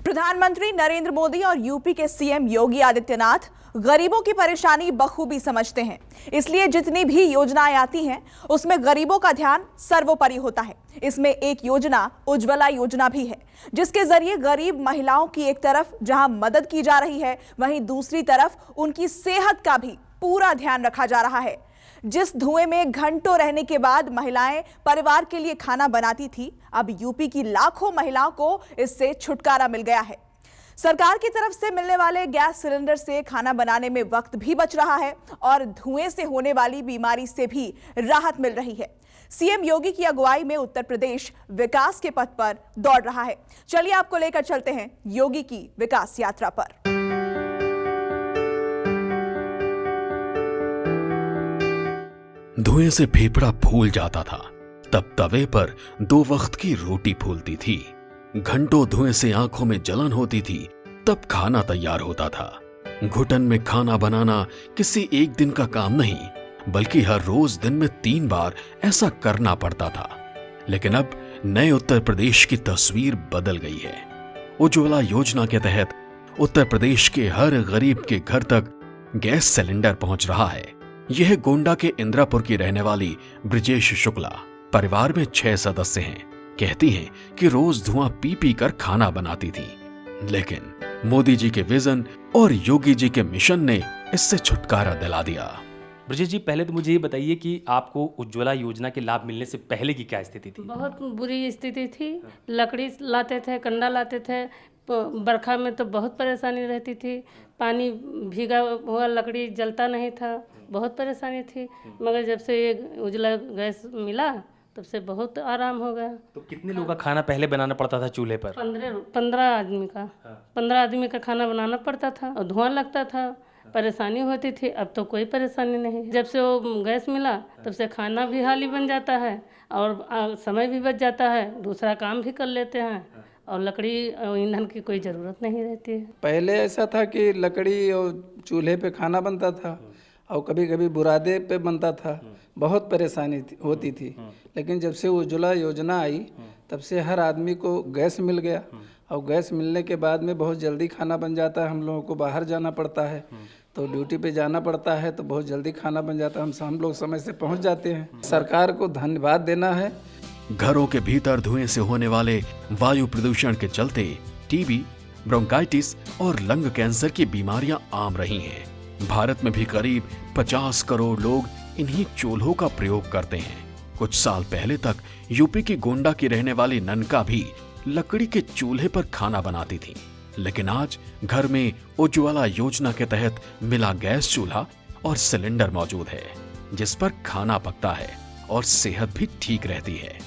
प्रधानमंत्री नरेंद्र मोदी और यूपी के सीएम योगी आदित्यनाथ गरीबों की परेशानी बखूबी समझते हैं। इसलिए जितनी भी योजनाएं आती हैं उसमें गरीबों का ध्यान सर्वोपरि होता है। इसमें एक योजना उज्ज्वला योजना भी है, जिसके जरिए गरीब महिलाओं की एक तरफ जहां मदद की जा रही है, वहीं दूसरी तरफ उनकी सेहत का भी पूरा ध्यान रखा जा रहा है। जिस धुएं में घंटों रहने के बाद महिलाएं परिवार के लिए खाना बनाती थी, अब यूपी की लाखों महिलाओं को इससे छुटकारा मिल गया है। सरकार की तरफ से मिलने वाले गैस सिलेंडर से खाना बनाने में वक्त भी बच रहा है और धुएं से होने वाली बीमारी से भी राहत मिल रही है। सीएम योगी की अगुवाई में उत्तर प्रदेश विकास के पथ पर दौड़ रहा है। चलिए आपको लेकर चलते हैं योगी की विकास यात्रा पर। धुएं से फेफड़ा फूल जाता था, तब तवे पर 2 वक्त की रोटी फूलती थी। घंटों धुएं से आंखों में जलन होती थी, तब खाना तैयार होता था। घुटन में खाना बनाना किसी एक दिन का काम नहीं, बल्कि हर रोज दिन में 3 बार ऐसा करना पड़ता था। लेकिन अब नए उत्तर प्रदेश की तस्वीर बदल गई है। उज्ज्वला योजना के तहत उत्तर प्रदेश के हर गरीब के घर तक गैस सिलेंडर पहुंच रहा है। यह गोंडा के इंदिरापुर की रहने वाली ब्रिजेश शुक्ला परिवार में 6 सदस्य हैं। कहती हैं कि रोज धुआं पी पी कर खाना बनाती थी, लेकिन मोदी जी के विजन और योगी जी के मिशन ने इससे छुटकारा दिला दिया। ब्रिजेश जी, पहले तो मुझे ये बताइए कि आपको उज्ज्वला योजना के लाभ मिलने से पहले की क्या स्थिति थी? बहुत बुरी स्थिति थी। लकड़ी लाते थे, कंडा लाते थे, बरखा में तो बहुत परेशानी रहती थी। पानी भीगा हुआ लकड़ी जलता नहीं था, बहुत परेशानी थी। मगर जब से ये उज्ज्वला गैस मिला तब से बहुत आराम हो गया। तो कितने लोगों का खाना पहले बनाना पड़ता था चूल्हे पर? 15 आदमी का 15 आदमी का खाना बनाना पड़ता था और धुआं लगता था, परेशानी होती थी। अब तो कोई परेशानी नहीं। जब से वो गैस मिला तब से खाना भी हाली बन जाता है और समय भी बच जाता है, दूसरा काम भी कर लेते हैं और लकड़ी और ईंधन की कोई ज़रूरत नहीं रहती है। पहले ऐसा था कि लकड़ी और चूल्हे पे खाना बनता था और कभी कभी बुरादे पे बनता था, बहुत परेशानी होती थी। लेकिन जब से उज्ज्वला योजना आई तब से हर आदमी को गैस मिल गया और गैस मिलने के बाद में बहुत जल्दी खाना बन जाता है। हम लोगों को बाहर जाना पड़ता है तो ड्यूटी पे जाना पड़ता है, तो बहुत जल्दी खाना बन जाता है। हम लोग समय से पहुंच जाते हैं। सरकार को धन्यवाद देना है। घरों के भीतर धुएं से होने वाले वायु प्रदूषण के चलते टीबी, ब्रोंकाइटिस और लंग कैंसर की बीमारियां आम रही हैं। भारत में भी करीब 50 करोड़ लोग इन्हीं चूल्हों का प्रयोग करते हैं। कुछ साल पहले तक यूपी की गोंडा की रहने वाली ननका भी लकड़ी के चूल्हे पर खाना बनाती थी, लेकिन आज घर में उज्ज्वला योजना के तहत मिला गैस चूल्हा और सिलेंडर मौजूद है, जिस पर खाना पकता है और सेहत भी ठीक रहती है।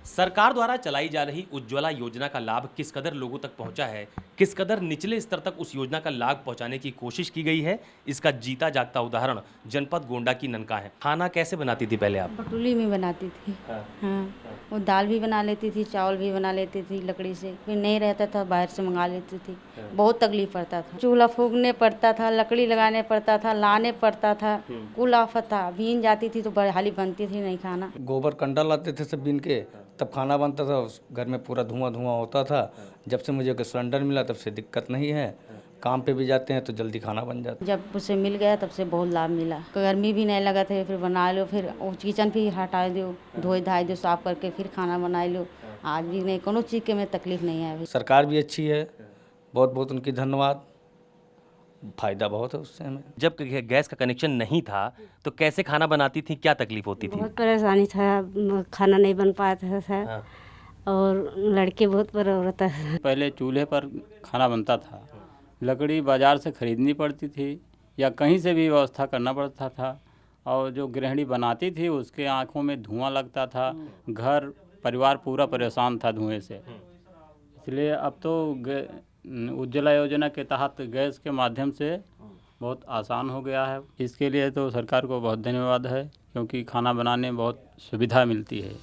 सरकार द्वारा चलाई जा रही उज्ज्वला योजना का लाभ किस कदर लोगों तक पहुंचा है, किस कदर निचले स्तर तक उस योजना का लाभ पहुंचाने की कोशिश की गई है, इसका जीता जागता उदाहरण जनपद गोंडा की ननका है। खाना कैसे बनाती थी पहले आप? पटुली में बनाती थी। हाँ, वो दाल भी बना लेती थी, चावल भी बना लेती थी लकड़ी से। फिर नहीं रहता था बाहर से मंगा लेती थी। बहुत तकलीफ पड़ता था, चूल्हा फूकने पड़ता था, लकड़ी लगाने पड़ता था, लाने पड़ता था, कुल आफत था। बीन जाती थी तो बहाली बनती थी नहीं खाना। गोबर कंडा लाते थे सब बीन के, तब खाना बनता था। उस घर में पूरा धुआं होता था। जब से मुझे सिलेंडर मिला तब से दिक्कत नहीं है। काम पे भी जाते हैं तो जल्दी खाना बन जाता है। जब उसे मिल गया तब से बहुत लाभ मिला। गर्मी भी नहीं लगा था, फिर बना लो, फिर किचन भी हटा दो, धोए धाए दो, साफ करके फिर खाना बना लो। आज भी नहीं कोनो चीज़ के में तकलीफ नहीं है। अभी सरकार भी अच्छी है, बहुत बहुत उनकी धन्यवाद। फायदा बहुत है उससे हमें। जब गैस का कनेक्शन नहीं था तो कैसे खाना बनाती थी, क्या तकलीफ होती थी? बहुत परेशानी था, खाना नहीं बन पाता था और लड़के बहुत रहता है। पहले चूल्हे पर खाना बनता था, लकड़ी बाज़ार से ख़रीदनी पड़ती थी या कहीं से भी व्यवस्था करना पड़ता था, और जो गृहिणी बनाती थी उसके आंखों में धुआं लगता था। घर परिवार पूरा परेशान था धुएं से। इसलिए अब तो उज्ज्वला योजना के तहत गैस के माध्यम से बहुत आसान हो गया है। इसके लिए तो सरकार को बहुत धन्यवाद है, क्योंकि खाना बनाने में बहुत सुविधा मिलती है।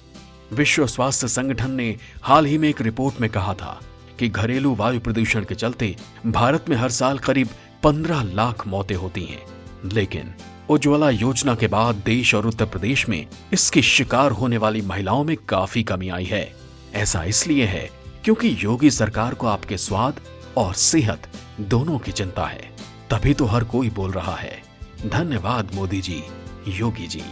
विश्व स्वास्थ्य संगठन ने हाल ही में एक रिपोर्ट में कहा था कि घरेलू वायु प्रदूषण के चलते भारत में हर साल करीब 15 लाख मौतें होती हैं, लेकिन उज्ज्वला योजना के बाद देश और उत्तर प्रदेश में इसकी शिकार होने वाली महिलाओं में काफी कमी आई है। ऐसा इसलिए है क्योंकि योगी सरकार को आपके स्वाद और सेहत दोनों की चिंता है। तभी तो हर कोई बोल रहा है, धन्यवाद मोदी जी, योगी जी।